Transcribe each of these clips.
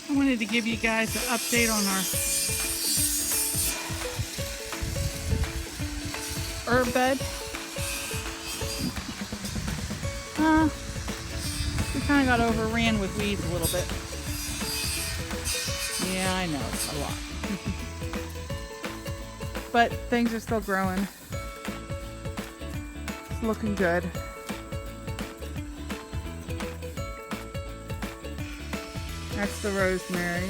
I wanted to give you guys an update on our herb bed. We kind of got overran with weeds a little bit. Yeah, I know, it's a lot. But things are still growing. It's looking good. That's the rosemary.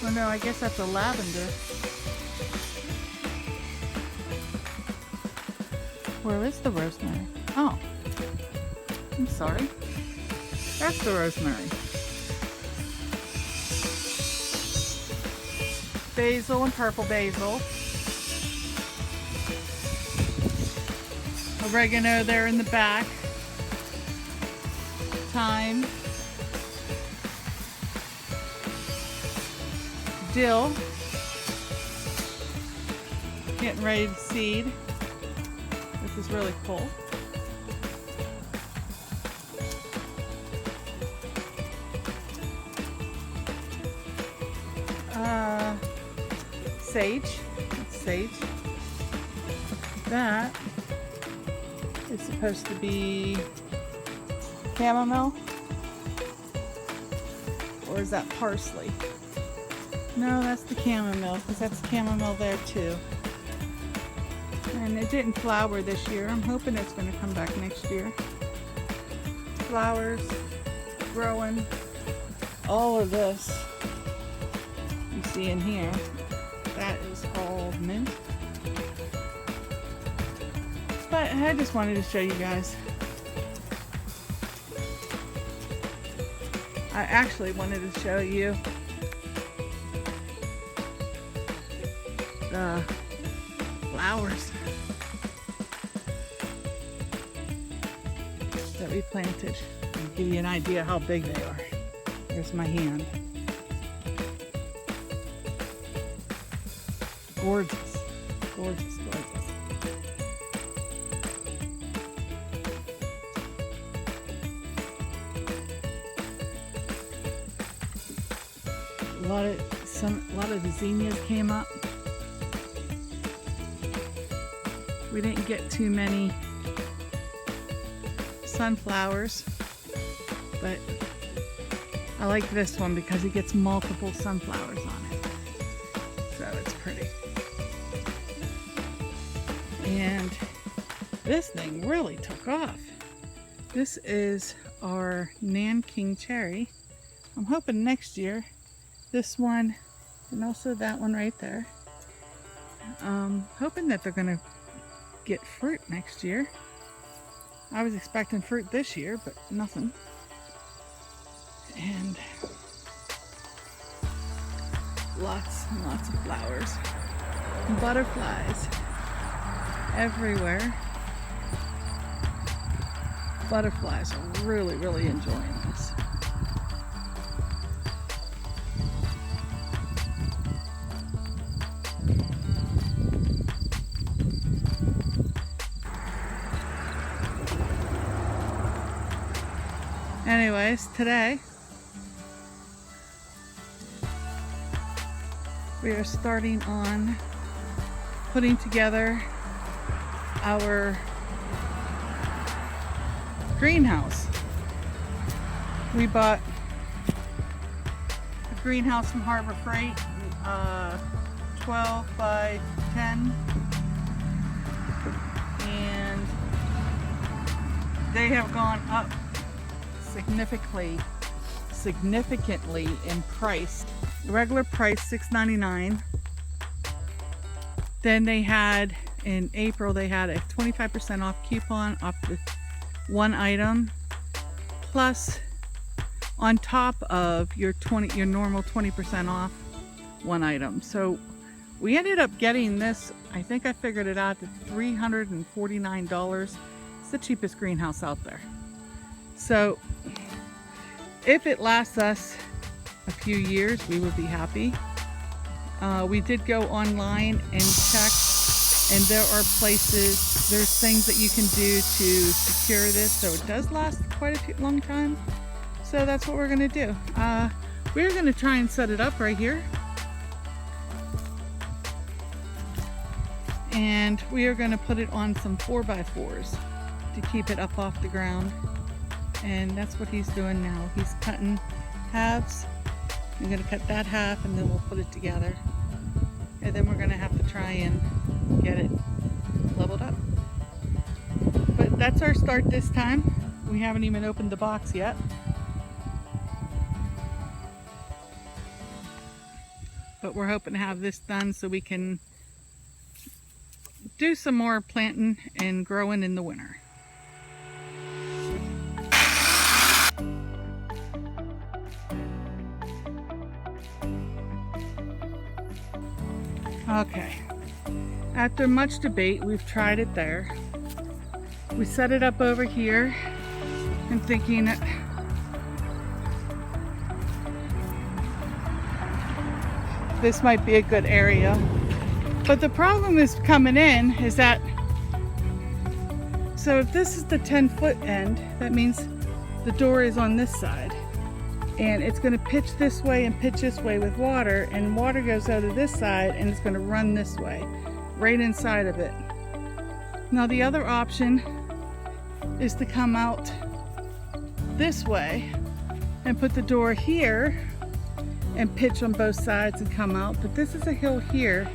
Oh no, I guess that's a lavender. Where is the rosemary? Oh, I'm sorry. That's the rosemary. Basil and purple basil. Oregano there in the back. Thyme. Dill. Getting ready to seed. This is really cool. Sage. It's sage. That is supposed to be chamomile. Or is that parsley? No, that's the chamomile, because that's chamomile there too. And it didn't flower this year. I'm hoping it's going to come back next year. Flowers, growing. All of this you see in here, that is all mint. But I just wanted to show you guys. I actually wanted to show you the flowers that we planted. I'll give you an idea how big they are. Here's my hand. Gorgeous, gorgeous, gorgeous. A lot of the zinnias came up. We didn't get too many sunflowers, but I like this one because it gets multiple sunflowers on it. So it's pretty. And this thing really took off. This is our Nanking cherry. I'm hoping next year, this one and also that one right there. Hoping that they're gonna get fruit next year. I was expecting fruit this year, but nothing. And lots and lots of flowers. Butterflies everywhere. Butterflies are really, really enjoying this. Anyways, today we are starting on putting together our greenhouse. We bought a greenhouse from Harbor Freight, 12 by 10, and they have gone up significantly in price. The regular price $6.99. Then they had in April they had a 25% off coupon off the one item, plus on top of your normal 20% off one item. So we ended up getting this, I think I figured it out, at $349. It's the cheapest greenhouse out there. So if it lasts us a few years, we would be happy. We did go online and check, and there are places there's things that you can do to secure this so it does last quite a long time. So that's what we're gonna do. We're gonna try and set it up right here. And we are gonna put it on some 4x4s to keep it up off the ground. And that's what he's doing now. He's cutting halves. I'm gonna cut that half and then we'll put it together. And then we're gonna have to try and get it leveled up. But that's our start this time. We haven't even opened the box yet. But we're hoping to have this done so we can do some more planting and growing in the winter. Okay, after much debate, we've tried it there. We set it up over here and thinking that this might be a good area. But the problem is coming in is that, so if this is the 10-foot end, that means the door is on this side. And it's going to pitch this way and pitch this way with water, and water goes out of this side and it's going to run this way, right inside of it. Now the other option is to come out this way and put the door here and pitch on both sides and come out. But this is a hill here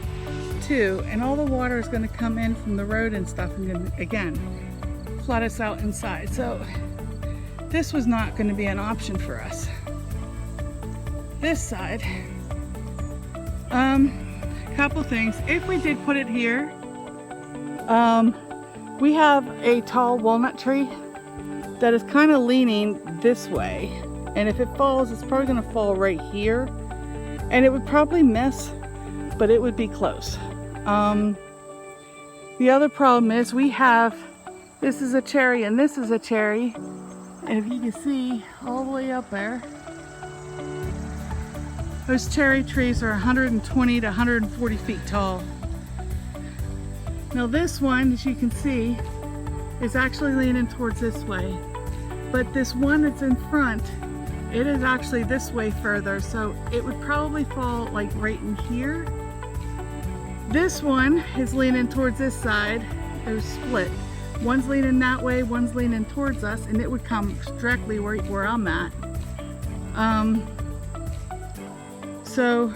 too, and all the water is going to come in from the road and stuff and again flood us out inside. So this was not going to be an option for us. This side, couple things. If we did put it here, we have a tall walnut tree that is kind of leaning this way, and if it falls, it's probably going to fall right here, and it would probably miss, but it would be close. The other problem is this is a cherry and this is a cherry, and if you can see all the way up there, those cherry trees are 120 to 140 feet tall. Now this one, as you can see, is actually leaning towards this way. But this one that's in front, it is actually this way further, so it would probably fall like right in here. This one is leaning towards this side. They're split. One's leaning that way, one's leaning towards us, and it would come directly right where I'm at. So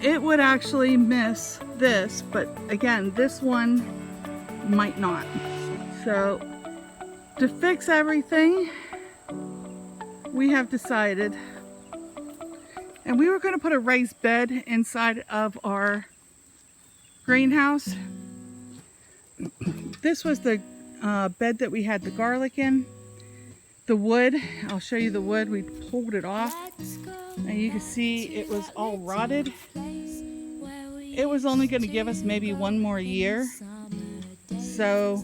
it would actually miss this, but again, this one might not. So to fix everything, we have decided, and we were going to put a raised bed inside of our greenhouse. This was the bed that we had the garlic in. The wood, I'll show you the wood, we pulled it off. And you can see it was all rotted. It was only going to give us maybe one more year. So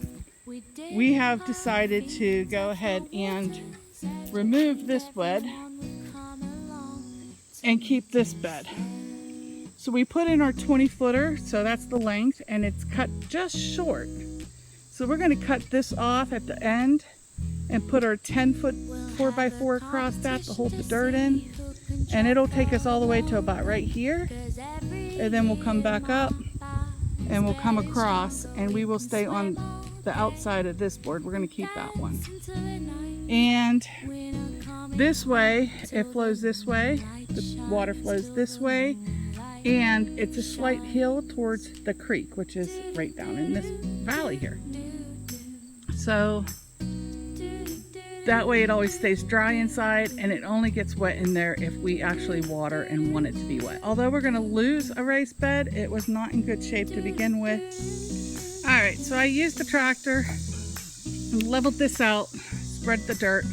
we have decided to go ahead and remove this bed and keep this bed. So we put in our 20-footer, so that's the length, and it's cut just short. So we're going to cut this off at the end and put our 10-foot 4x4 across that to hold the dirt in. And it'll take us all the way to about right here, and then we'll come back up and we'll come across, and we will stay on the outside of this board. We're going to keep that one. And this way, it flows this way, the water flows this way, and it's a slight hill towards the creek, which is right down in this valley here. So that way it always stays dry inside, and it only gets wet in there if we actually water and want it to be wet. Although we're going to lose a raised bed, it was not in good shape to begin with. Alright, so I used the tractor and leveled this out, spread the dirt.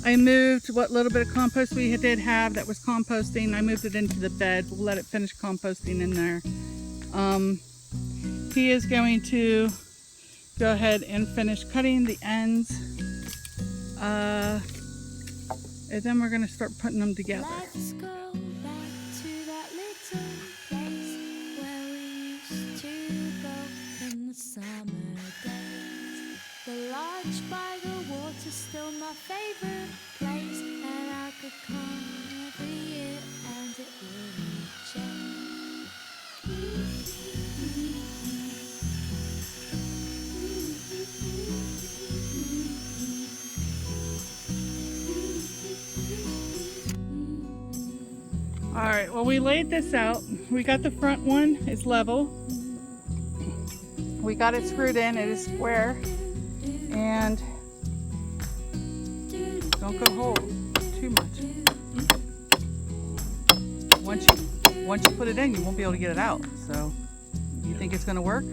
I moved what little bit of compost we did have that was composting. I moved it into the bed. We'll let it finish composting in there. He is going to go ahead and finish cutting the ends. And then we're going to start putting them together. Let's go back to that little place where we used to go in the summer days. touched by the water, still my favorite place. And I could come every year and it wouldn't change. All right, well, we laid this out. We got the front one, it's level. We got it screwed in, it is square. And don't go hold too much. Once you put it in, you won't be able to get it out. So, you think it's gonna work?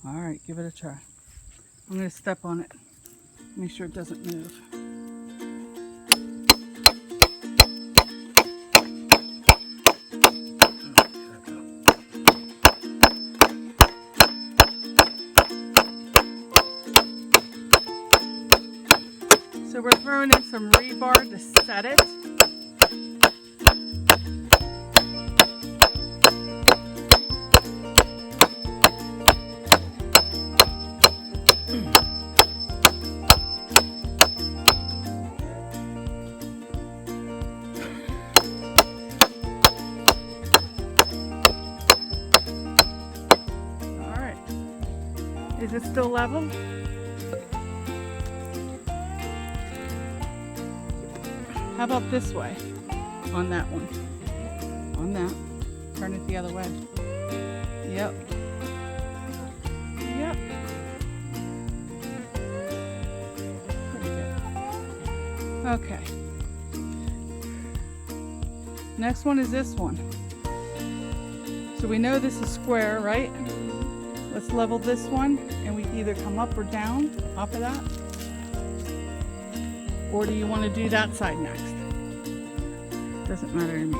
All right, give it a try. I'm going to step on it, make sure it doesn't move. So we're throwing in some rebar to set it. Is it still level? How about this way? On that one. On that. Turn it the other way. Yep. Yep. Pretty good. Okay. Next one is this one. So we know this is square, right? Let's level this one, and we can either come up or down off of that. Or do you want to do that side next? Doesn't matter to me.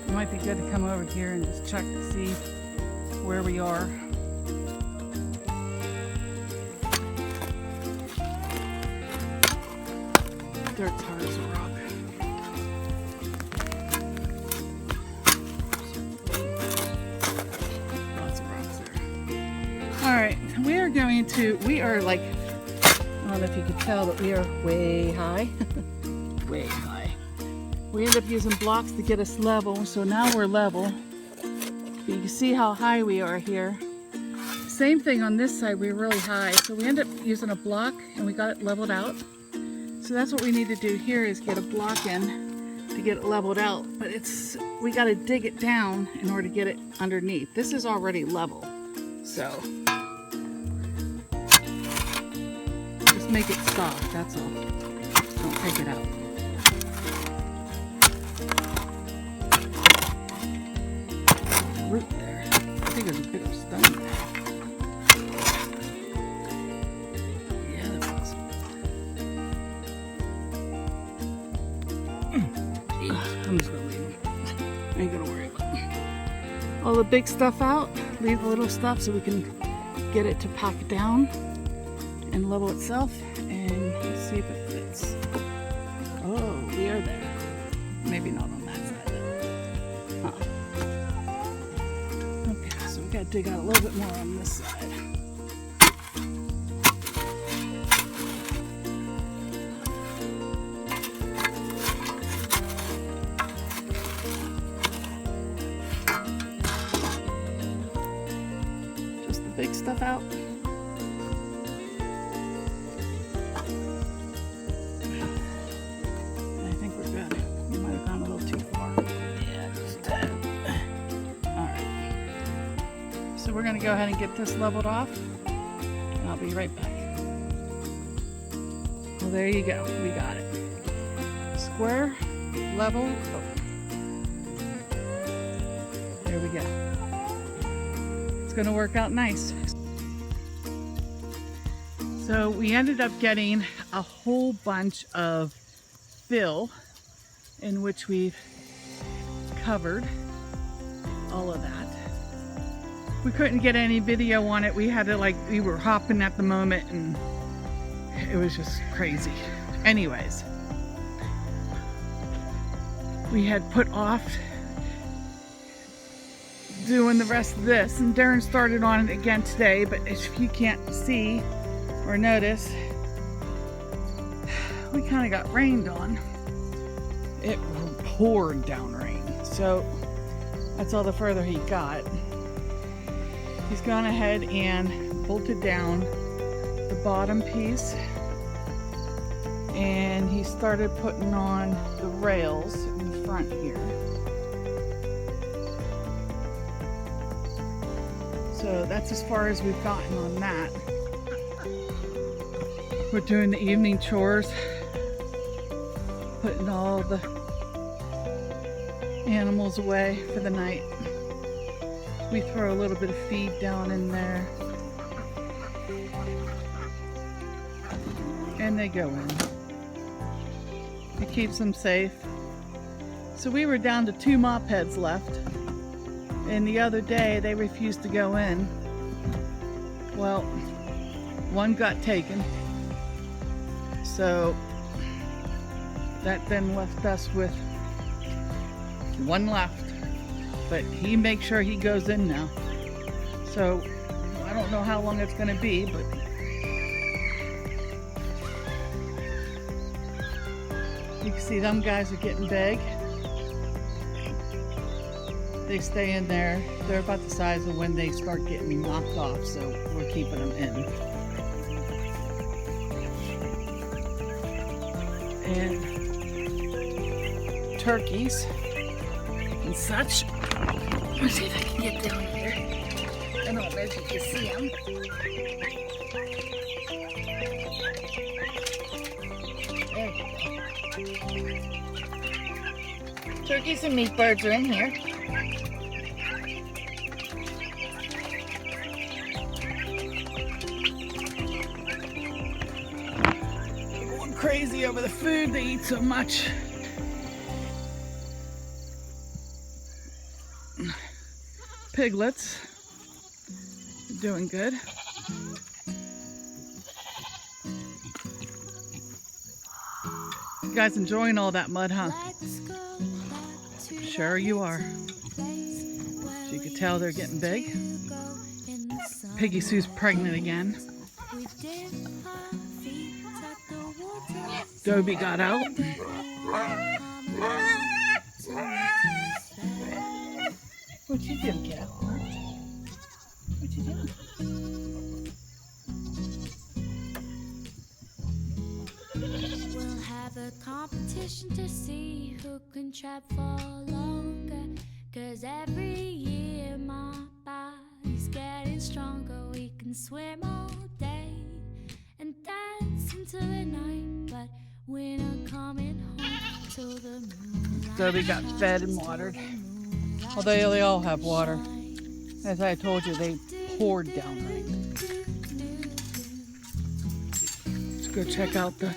It might be good to come over here and just check to see where we are. Dirt's hard as a rock. Alright, we are like, I don't know if you could tell, but we are way high. Way high. We end up using blocks to get us level, so now we're level. But you can see how high we are here. Same thing on this side, we're really high. So we end up using a block and we got it leveled out. So that's what we need to do here, is get a block in to get it leveled out. But we got to dig it down in order to get it underneath. This is already level. So just make it soft, that's all. Don't take it out. Root there. I think there's a bigger stone there. Yeah, that was. I'm just gonna leave it. I ain't gonna worry about it. All the big stuff out, leave the little stuff so we can get it to pack down and level itself, and let's see if it fits. Oh, we are there. Maybe not on that side though. Huh. Okay, so we gotta dig out a little bit more on this side. Just the big stuff out. I think we're good. We might have gone a little too far. Yeah, just a tad. Alright. So we're going to go ahead and get this leveled off, and I'll be right back. Well, there you go. We got it. Square, level, oh. There we go. It's going to work out nice. So we ended up getting a whole bunch of fill in which we've covered all of that. We couldn't get any video on it. We had to we were hopping at the moment and it was just crazy. Anyways, we had put off doing the rest of this, and Darren started on it again today. But if you can't see or notice, we kind of got rained on. It poured down rain, so that's all the further he got. He's gone ahead and bolted down the bottom piece, and he started putting on the rails in the front here. So that's as far as we've gotten on that. We're doing the evening chores, putting all the animals away for the night. We throw a little bit of feed down in there, and they go in. It keeps them safe. So we were down to 2 mop heads left, and the other day they refused to go in. Well, one got taken, so that then left us with 1 left. But he makes sure he goes in now. So I don't know how long it's going to be, but you can see them guys are getting big. They stay in there. They're about the size of when they start getting knocked off, so we're keeping them in. And turkeys and such. Let's see if I can get down here. I don't know if you can see them. There you go. Turkeys and meat birds are in here. They're going crazy over the food. They eat so much. Piglets are doing good. You guys enjoying all that mud, huh? Sure you are. So you can tell they're getting big. Piggy Sue's pregnant again. Dobie got out. What you doing, kiddo? What you doing? We'll have a competition to see who can trap for longer. 'Cause every year my body's getting stronger. We can swim all day and dance until the night, but we're not coming home till the moonlight. Dobie got fed and watered. Well, they all have water. As I told you, they poured down rain. Let's go check out the...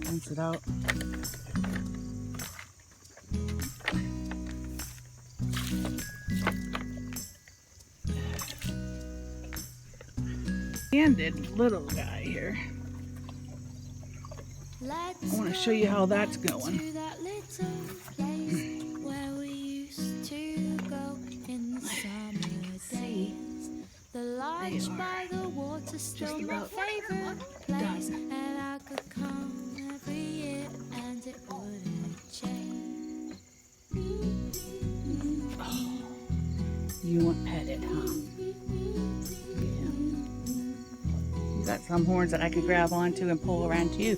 Rinse it out. Handed little guy here. I want to show you how that's going. To that little place where we used to go in the summer days. The lodge by the water still my favorite place, and I could come every year and it wouldn't change. Oh, you want petted, huh? You got some horns that I could grab onto and pull around too.